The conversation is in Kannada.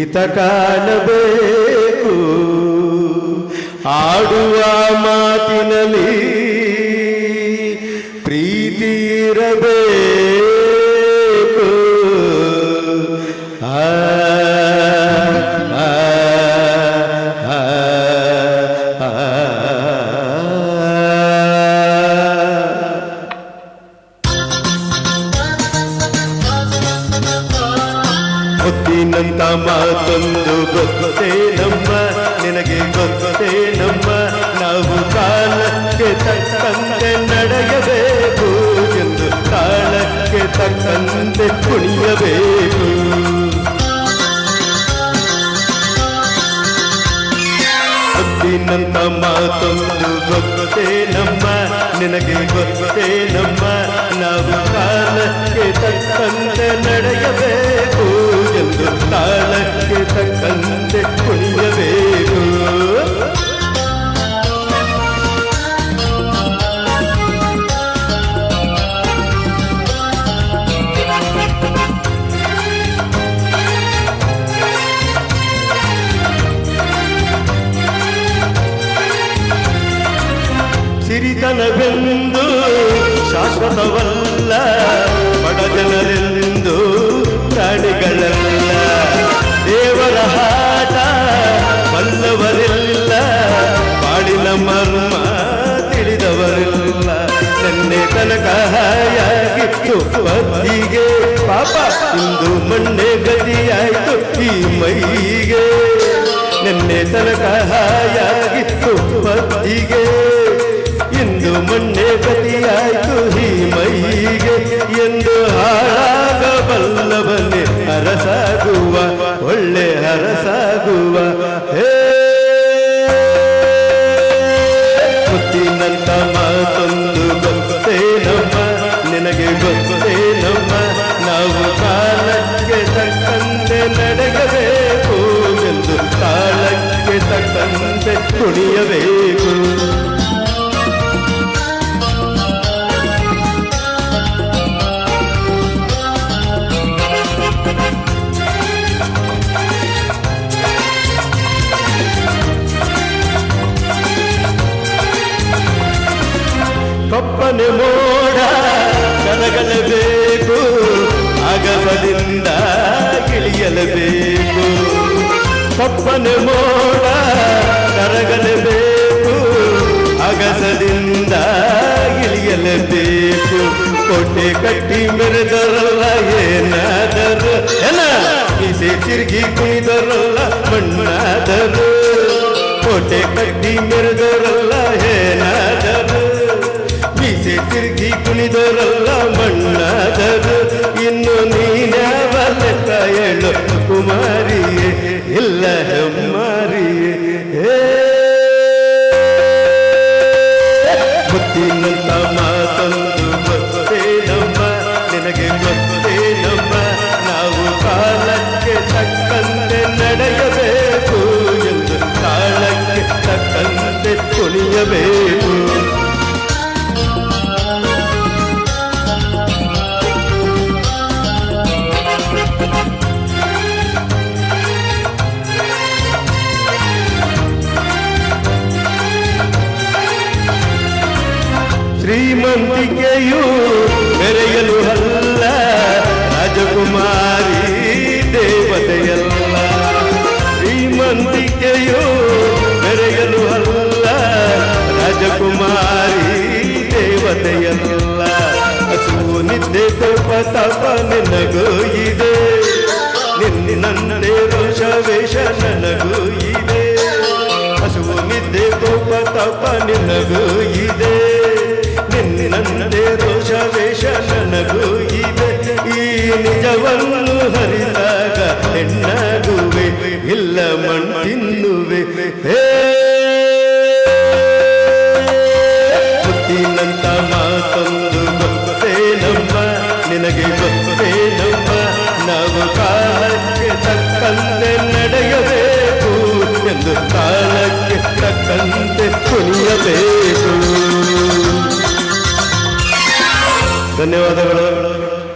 ಹಿತ ಕಾಣಬೇಕು ಆಡುವ ಮಾತಿನಲ್ಲಿ ಪ್ರೀತಿ ಇರಬೇಕು ಗೊತ್ತಿನಂತ ಮಾತೊಂದು ಗೊತ್ತೇ ನಮ್ಮ ನಿನಗೆ ಗೊತ್ತೇ ನಮ್ಮ ನಾವು ಕಾಲಕ್ಕೆ ತಕ್ಕಂತೆ ನಡೆಯಬೇಕು ಎಂದು ಕಾಲಕ್ಕೆ ತಕ್ಕಂತೆ ಕುಣಿಯಬೇಕು ಗೊತ್ತಿನಂತ ಮಾತೊಂದು ಗೊತ್ತೇ ನಮ್ಮ ನಿನಗೆ ಗೊತ್ತೇ ನಮ್ಮ ನಾವು ಕಾಲಕ್ಕೆ ತಕ್ಕಂತೆ ನಡೆಯಬೇಕು ಎಂದು ಕಾಲಕ್ಕೆ ತಕ್ಕಂತೆ ಕುಣಿಯಬೇಕು ಸಿರಿತನವೆಂದು ಶಾಶ್ವತವಲ್ಲ ಬಡ ಜನರೆಂದು ಪ್ರಾಣಿಗಳಲ್ಲ ದೇವರ ಹಾಟ ಬಲ್ಲವರಿಲ್ಲ ಬಾಳಿನ ಮರ್ಮ ತಿಳಿದವರಿಲ್ಲ ನನ್ನೆ ತನಕ ಹಾಯಾಗಿತ್ತು ಬದಿಗೆ ಪಾಪ ಇಂದು ಮಣ್ಣೆ ಗತಿಯಾಯಿತು ಈ ಮೈಗೆ ನನ್ನೆ ತನಕ ಹಾಯಾಗಿತ್ತು ಬದಿಗೆ ಇಂದು ಮಣ್ಣೆ ಗತಿಯಾಯಿತು ಈ ಮೈಗೆ ಎಂದು ಹಾಳಾಗಬಲ್ಲವನೇ ಅರಸಾಗುವ ಒಳ್ಳೆ ಅರಸಾಗುವ ಗೊತ್ತಿನಂತ ಮಾತೊಂದು ಗೊತ್ತೇ ನಮ್ಮ ನಿನಗೆ ಗೊತ್ತೇ ನಮ್ಮ ನಾವು ಕಾಲಕ್ಕೆ ತಕ್ಕಂತೆ ನಡೆಯಬೇಕು ಎಂದು ಕಾಲಕ್ಕೆ ತಕ್ಕಂತೆ ಕುಣಿಯಬೇಕು ಕಪ್ಪನೆ ಮೋಡ ಕರಗಲೇಬೇಕು ಆಗಸದಿಂದ ಇಳಿಯಲೇಬೇಕು ಕಪ್ಪನೆ ಮೋಡ ಕರಗಲೇಬೇಕು ಅಗಸದಿಂದ ಇಳಿಯಲೇಬೇಕು ಕೋಟೆ ಕಟ್ಟಿ ಮೆರೆದರಲ್ಲ ಏನಾದರು ಮೀಸೆ ತಿರುಗಿ ಕುಣಿದರಲ್ಲ ಮಣ್ಣಾದರು ಕೋಟೆ ಕಟ್ಟಿ ಮೆರೆದರಲ್ಲ ಏನಾದರು ಮೀಸೆ ತಿರುಗಿ ಕುಣಿದರಲ್ಲ ಮಣ್ಣಾದರು ಇನ್ನು ನೀನ್ಯಾವಲೆಕ್ಕ ಹೇಳು ಕುಮಾರಿಯೇ ಇಲ್ಲ ಹೆಮ್ಮಾರಿಯೇ ಗೊತ್ತಿನಂತ ಮಾತೊಂದು ಗೊತ್ತೇ ನಮ್ಮ ನಿನಗೆ ಗೊತ್ತೇ ನಮ್ಮ ನಾವು ಕಾಲಕ್ಕೆ ತಕ್ಕಂತೆ ನಡೆಯಬೇಕು ಎಂದು ಕಾಲಕ್ಕೆ ತಕ್ಕಂತೆ ಕುಣಿಯಬೇಕು ಶ್ರೀಮಂತಿಕೆಯು ಮೆರೆಯಲು ಅಲ್ಲ ರಾಜಕುಮಾರಿ ದೇವತೆಯಲ್ಲ ಶ್ರೀಮಂತಿಕೆಯು ಮೆರೆಯಲು ಅಲ್ಲ ರಾಜಕುಮಾರಿ ದೇವತೆಯಲ್ಲ ಹಸುವು ನಿದ್ದೆ ಕೋಪ ತಪ ನಿನಗೂ ಇದೆ ನಿನ್ನಂದೇ ರೋಷವೇಷ ನನಗೂ ಇದೆ ಹಸುವು ನಿದ್ದೆ ಕೋಪ ತಪ ನಿನಗೂ ಇದೆ ನಿನ್ನಂದೇ ರೋಷವೇಷ ನನಗೂ ಇದೆ ಈ ನಿಜವನ್ನು ಹರಿದಾಗ ಹೆಣ್ಣಾಗುವೆ ಇಲ್ಲ ಮಣ್ಣಿನ್ನುವೆ ಗೊತ್ತಿನಂತ ಮಾತೊಂದು ಗೊತ್ತೇ ನಮ್ಮ ನಿನಗೆ ಗೊತ್ತೇ ನಮ್ಮ ನಾವು ಕಾಲಕ್ಕೆ ತಕ್ಕಂತೆ ನಡೆಯಬೇಕು ಎಂದು ಕಾಲಕ್ಕೆ ತಕ್ಕಂತೆ ಕುಣಿಯಬೇಕು ಧನ್ಯವಾದಗಳು.